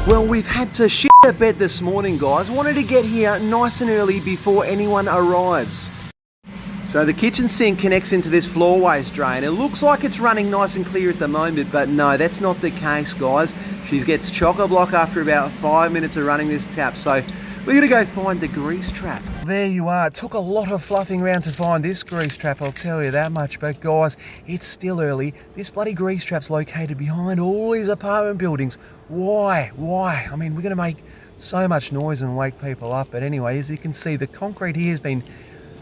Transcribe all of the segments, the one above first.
Well, we've had to shit the bed this morning, guys. Wanted to get here nice and early before anyone arrives. So the kitchen sink connects into this floor waste drain. It looks like it's running nice and clear at the moment, but no, that's not the case, guys. She gets chock-a-block after about 5 minutes of running this tap, so we're gonna go find the grease trap. There you are. It took a lot of fluffing around to find this grease trap, I'll tell you that much. But guys, it's still early. This bloody grease trap's located behind all these apartment buildings. Why? Why? I mean, we're gonna make so much noise and wake people up. But anyway, as you can see, the concrete here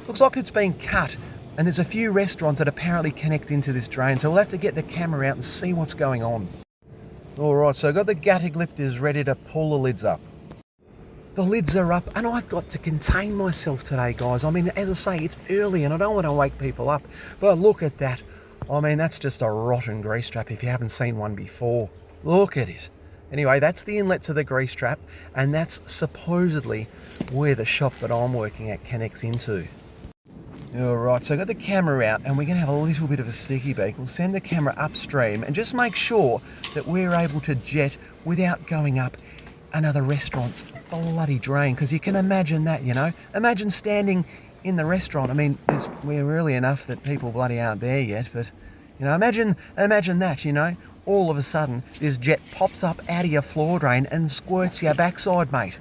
looks like it's been cut. And there's a few restaurants that apparently connect into this drain. So we'll have to get the camera out and see what's going on. All right, so I've got the gutting lifters ready to pull the lids up. The lids are up and I've got to contain myself today, guys. I mean, as I say, it's early and I don't want to wake people up. But look at that. I mean, that's just a rotten grease trap if you haven't seen one before. Look at it. Anyway, that's the inlet to the grease trap, and that's supposedly where the shop that I'm working at connects into. All right, so I've got the camera out and we're going to have a little bit of a sticky beak. We'll send the camera upstream and just make sure that we're able to jet without going up another restaurant's bloody drain, because you can imagine that, you know. Imagine standing in the restaurant. I mean, we're early enough that people bloody aren't there yet, but, you know, imagine that, you know. All of a sudden, this jet pops up out of your floor drain and squirts your backside, mate.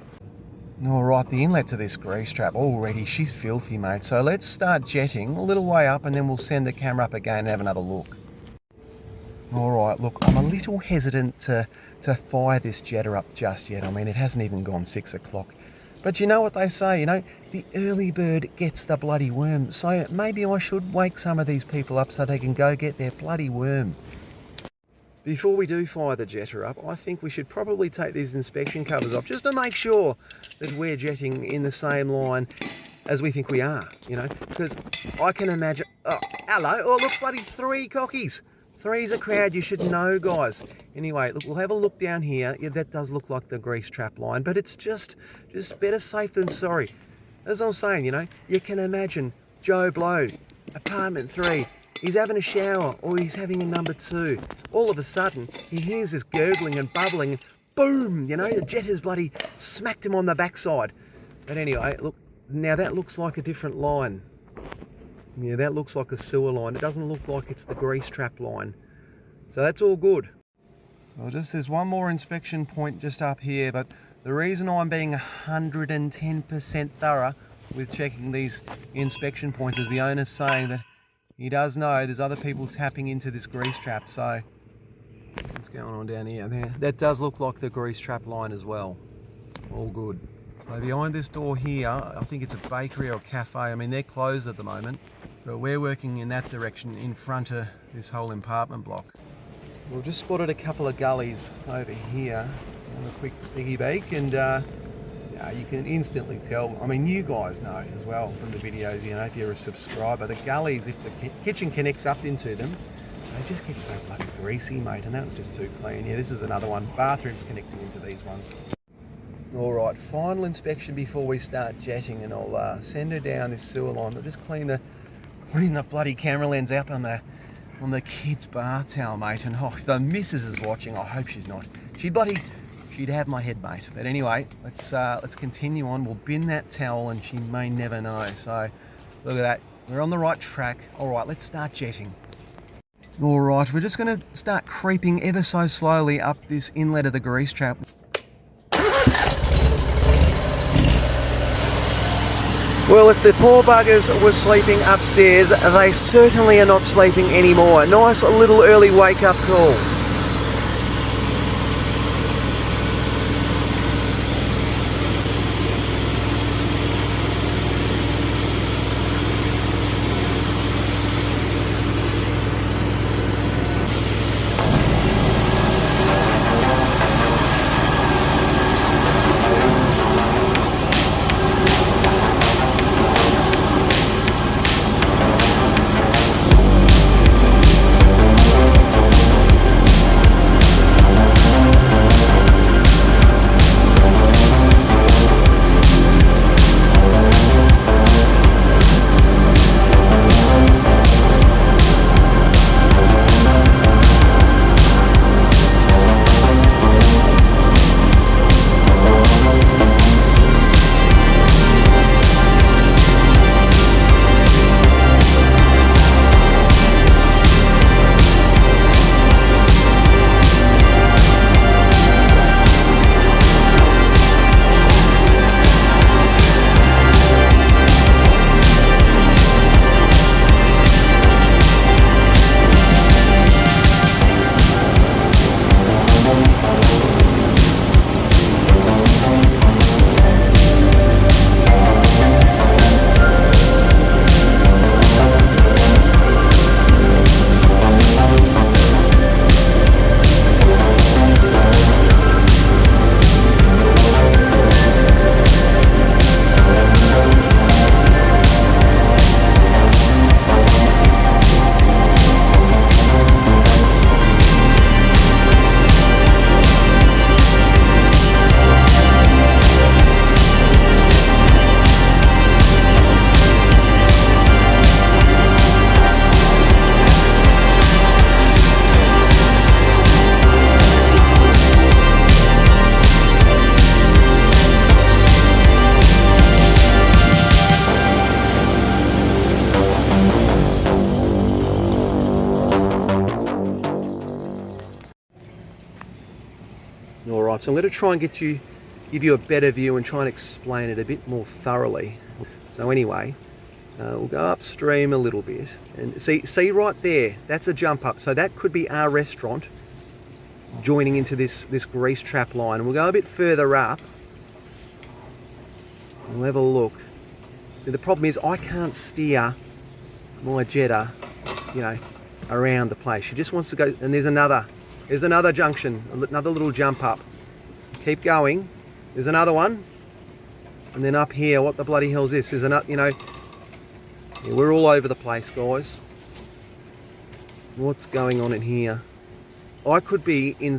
All right, the inlet to this grease trap already, she's filthy, mate. So let's start jetting a little way up and then we'll send the camera up again and have another look. All right, look, I'm a little hesitant to fire this jetter up just yet. I mean, it hasn't even gone 6 o'clock. But you know what they say, you know, the early bird gets the bloody worm. So maybe I should wake some of these people up so they can go get their bloody worm. Before we do fire the jetter up, I think we should probably take these inspection covers off just to make sure that we're jetting in the same line as we think we are, you know, because I can imagine... Oh, hello. Oh, look, bloody 3 cockies. 3's a crowd, you should know, guys. Anyway, look, we'll have a look down here. Yeah, that does look like the grease trap line, but it's just better safe than sorry. As I'm saying, you know, you can imagine Joe Blow, apartment 3, he's having a shower or he's having a number 2. All of a sudden, he hears this gurgling and bubbling, and boom, you know, the jet has bloody smacked him on the backside. But anyway, look, now that looks like a different line. Yeah, that looks like a sewer line. It doesn't look like it's the grease trap line. So that's all good. So there's one more inspection point just up here, but the reason I'm being 110% thorough with checking these inspection points is the owner's saying that he does know there's other people tapping into this grease trap. So what's going on down here? That does look like the grease trap line as well. All good. So behind this door here, I think it's a bakery or a cafe. I mean, they're closed at the moment, but we're working in that direction in front of this whole apartment block. We've just spotted a couple of gullies over here on a quick sticky beak, and yeah, you can instantly tell. I mean, you guys know as well from the videos, you know, if you're a subscriber, the gullies, if the kitchen connects up into them, they just get so bloody greasy, mate, and that was just too clean. Yeah, this is another one. Bathrooms connecting into these ones. All right, final inspection before we start jetting, and I'll send her down this sewer line. We'll just clean the bloody camera lens up on the kid's bath towel, mate. And oh, if the missus is watching, I hope she's not. She'd have my head, mate. But anyway, let's continue on. We'll bin that towel, and she may never know. So look at that. We're on the right track. All right, let's start jetting. All right, we're just going to start creeping ever so slowly up this inlet of the grease trap. Well, if the poor buggers were sleeping upstairs, they certainly are not sleeping anymore. Nice little early wake-up call. All right, so I'm going to try and give you a better view and try and explain it a bit more thoroughly. So anyway, we'll go upstream a little bit and see right there, that's a jump up. So that could be our restaurant joining into this grease trap line. And we'll go a bit further up. We'll have a look. See, the problem is I can't steer my Jetta, you know, around the place. She just wants to go, and there's another junction, another little jump up. Keep going. There's another one. And then up here, what the bloody hell's this? There's another, you know, yeah, we're all over the place, guys. What's going on in here? I could be in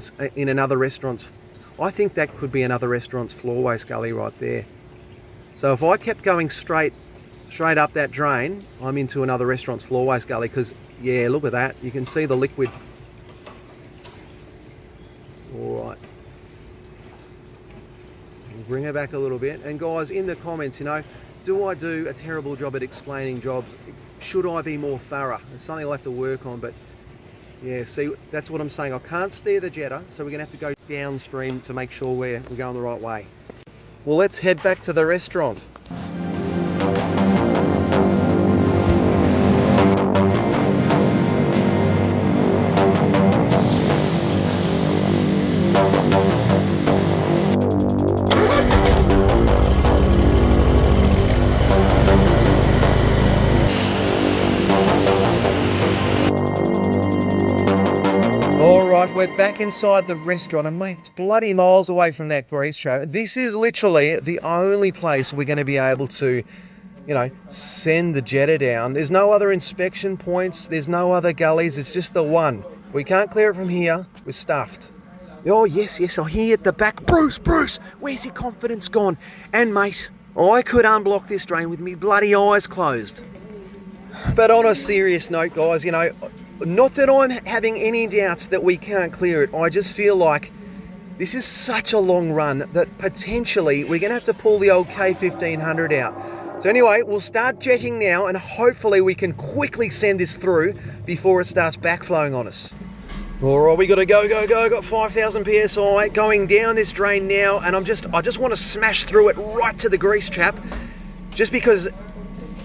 another restaurant's, I think that could be another restaurant's floor waste gully right there. So if I kept going straight up that drain, I'm into another restaurant's floor waste gully because, yeah, look at that. You can see the liquid. All right. We'll bring her back a little bit. And guys, in the comments, you know, do I do a terrible job at explaining jobs? Should I be more thorough? It's something I'll have to work on, but yeah, see, that's what I'm saying. I can't steer the Jetta, so we're gonna have to go downstream to make sure we're going the right way. Well, let's head back to the restaurant. We're back inside the restaurant, and mate, it's bloody miles away from that grease trap. This is literally the only place we're going to be able to, you know, send the Jetta down. There's no other inspection points, there's no other gullies, it's just the one. We can't clear it from here, we're stuffed. Oh yes, I hear at the back, Bruce, where's your confidence gone? And mate, I could unblock this drain with me bloody eyes closed. But on a serious note, guys, you know, not that I'm having any doubts that we can't clear it. I just feel like this is such a long run that potentially we're going to have to pull the old K1500 out. So anyway, we'll start jetting now and hopefully we can quickly send this through before it starts backflowing on us. All right, we got to go. Got 5,000 PSI going down this drain now, and I just want to smash through it right to the grease trap, just because,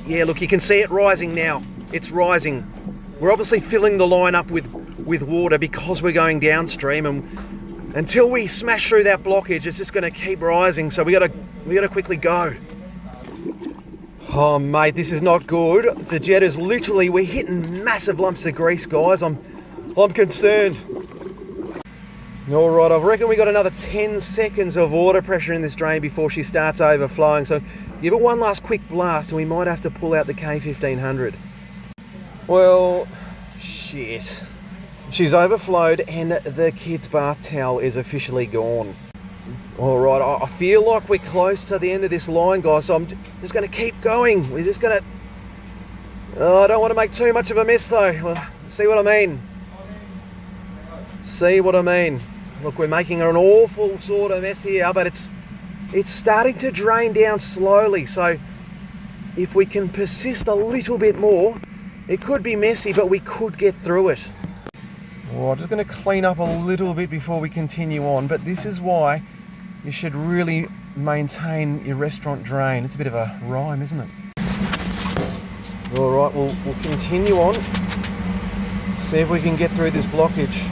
yeah, look, you can see it rising now. It's rising. We're obviously filling the line up with water because we're going downstream, and until we smash through that blockage, it's just going to keep rising. So we got to quickly go. Oh mate, this is not good. The Jetta's literally, we're hitting massive lumps of grease, guys. I'm concerned. All right, I reckon we got another 10 seconds of water pressure in this drain before she starts overflowing. So give it one last quick blast, and we might have to pull out the K1500. Well, shit. She's overflowed and the kid's bath towel is officially gone. All right, I feel like we're close to the end of this line, guys, so I'm just going to keep going. We're just going to... Oh, I don't want to make too much of a mess, though. Well, see what I mean? See what I mean? Look, we're making an awful sort of mess here, but it's starting to drain down slowly, so if we can persist a little bit more, it could be messy, but we could get through it. Well, I'm just going to clean up a little bit before we continue on, but this is why you should really maintain your restaurant drain. It's a bit of a rhyme, isn't it? All right, we'll continue on. See if we can get through this blockage.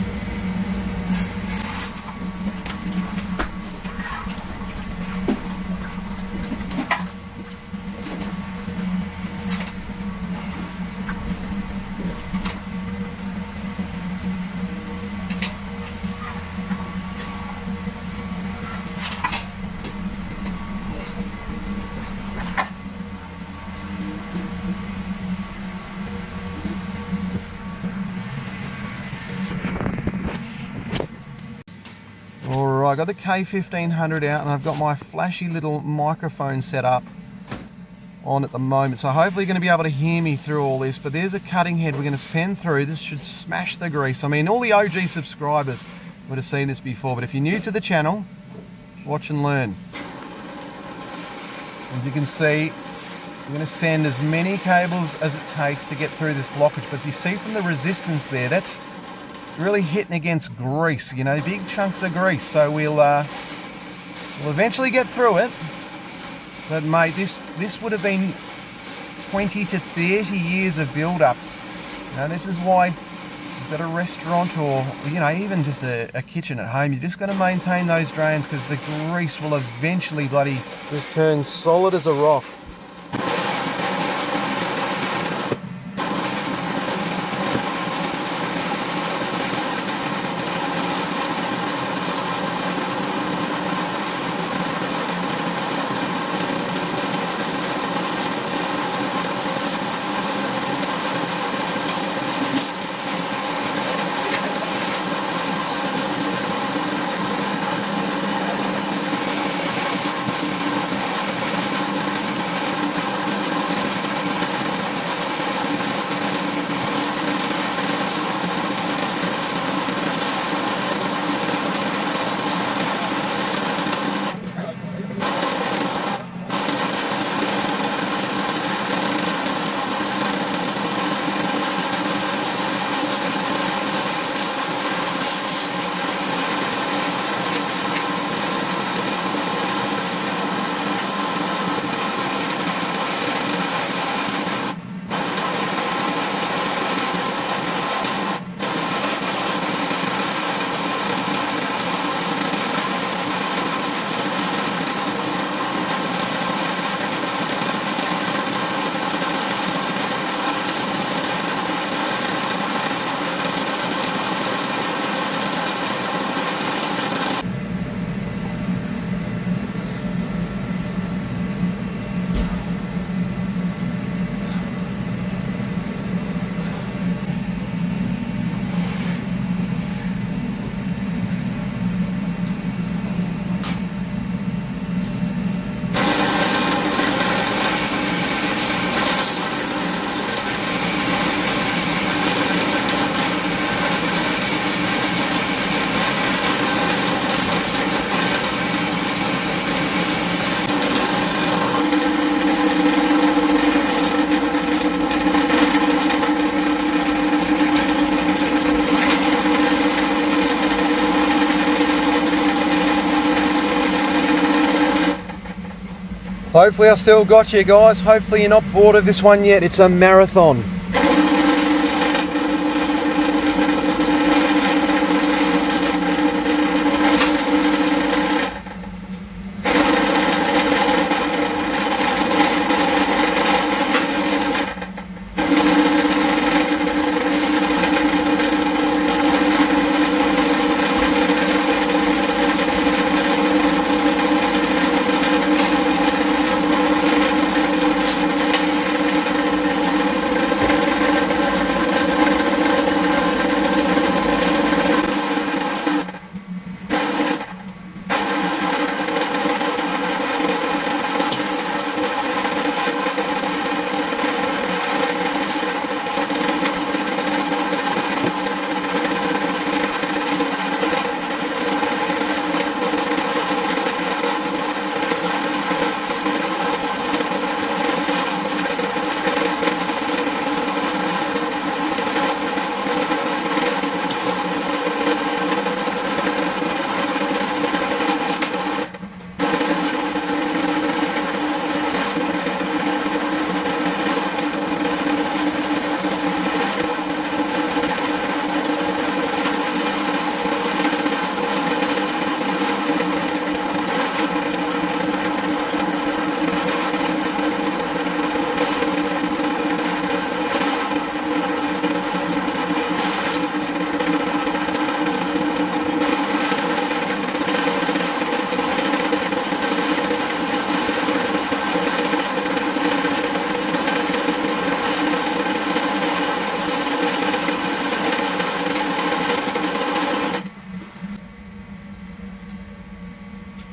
I got the K1500 out and I've got my flashy little microphone set up on at the moment, so hopefully you're going to be able to hear me through all this. But there's a cutting head we're going to send through. This should smash the grease. I mean, all the OG subscribers would have seen this before, but if you're new to the channel, watch and learn. As you can see, we're going to send as many cables as it takes to get through this blockage, but you see from the resistance there, that's really hitting against grease, you know, big chunks of grease. So we'll eventually get through it. But mate, this would have been 20 to 30 years of build-up. You know, this is why you've got a restaurant or, you know, even just a kitchen at home. You just got to maintain those drains because the grease will eventually bloody just turn solid as a rock. Hopefully I still got you guys. Hopefully you're not bored of this one yet. It's a marathon.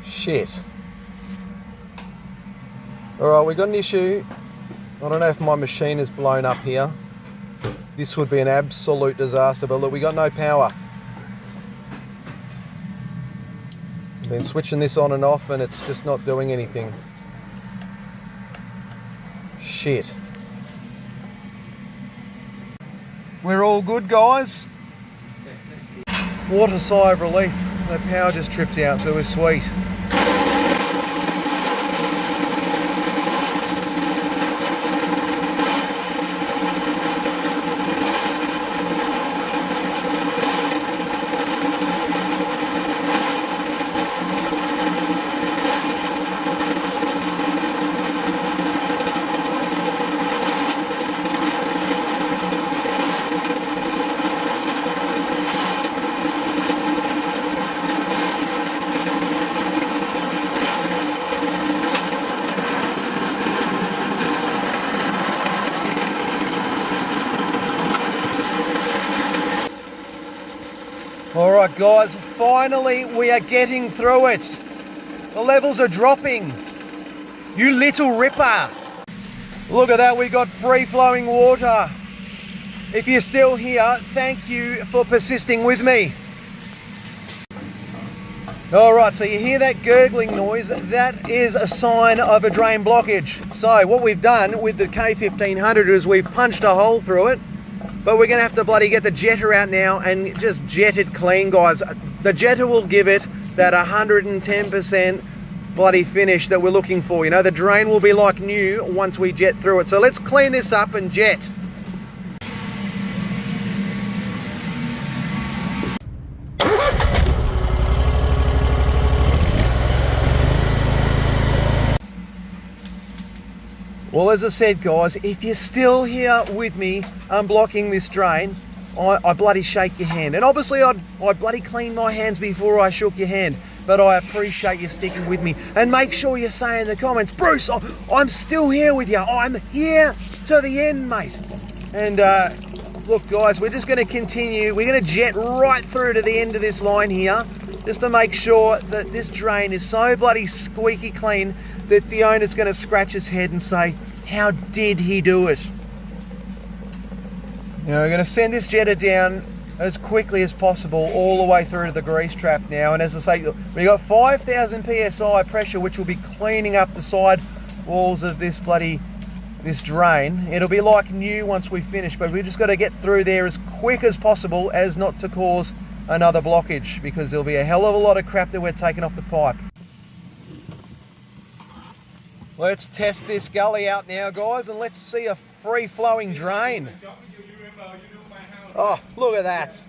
Shit. Alright, we got an issue. I don't know if my machine is blown up here. This would be an absolute disaster, but look, we got no power. I've been switching this on and off and it's just not doing anything. Shit. We're all good, guys? What a sigh of relief. The power just tripped out, so it was sweet. Alright guys, finally we are getting through it. The levels are dropping. You little ripper. Look at that, we got free flowing water. If you're still here, thank you for persisting with me. Alright, so you hear that gurgling noise, that is a sign of a drain blockage. So what we've done with the K1500 is we've punched a hole through it, but we're going to have to bloody get the jetter out now and just jet it clean, guys. The jetter will give it that 110% bloody finish that we're looking for. You know, the drain will be like new once we jet through it. So let's clean this up and jet. Well, as I said, guys, if you're still here with me unblocking this drain, I bloody shake your hand. And obviously I bloody cleaned my hands before I shook your hand, but I appreciate you sticking with me. And make sure you say in the comments, Bruce, I'm still here with you. I'm here to the end, mate. And look, guys, we're just going to continue. We're going to jet right through to the end of this line here, just to make sure that this drain is so bloody squeaky clean that the owner's going to scratch his head and say, how did he do it? Now we're going to send this jetter down as quickly as possible all the way through to the grease trap now. And as I say, we got 5,000 PSI pressure, which will be cleaning up the side walls of this drain. It'll be like new once we finish, but we've just got to get through there as quick as possible as not to cause another blockage, because there'll be a hell of a lot of crap that we're taking off the pipe. Let's test this gully out now, guys, and let's see a free-flowing drain. Oh, look at that.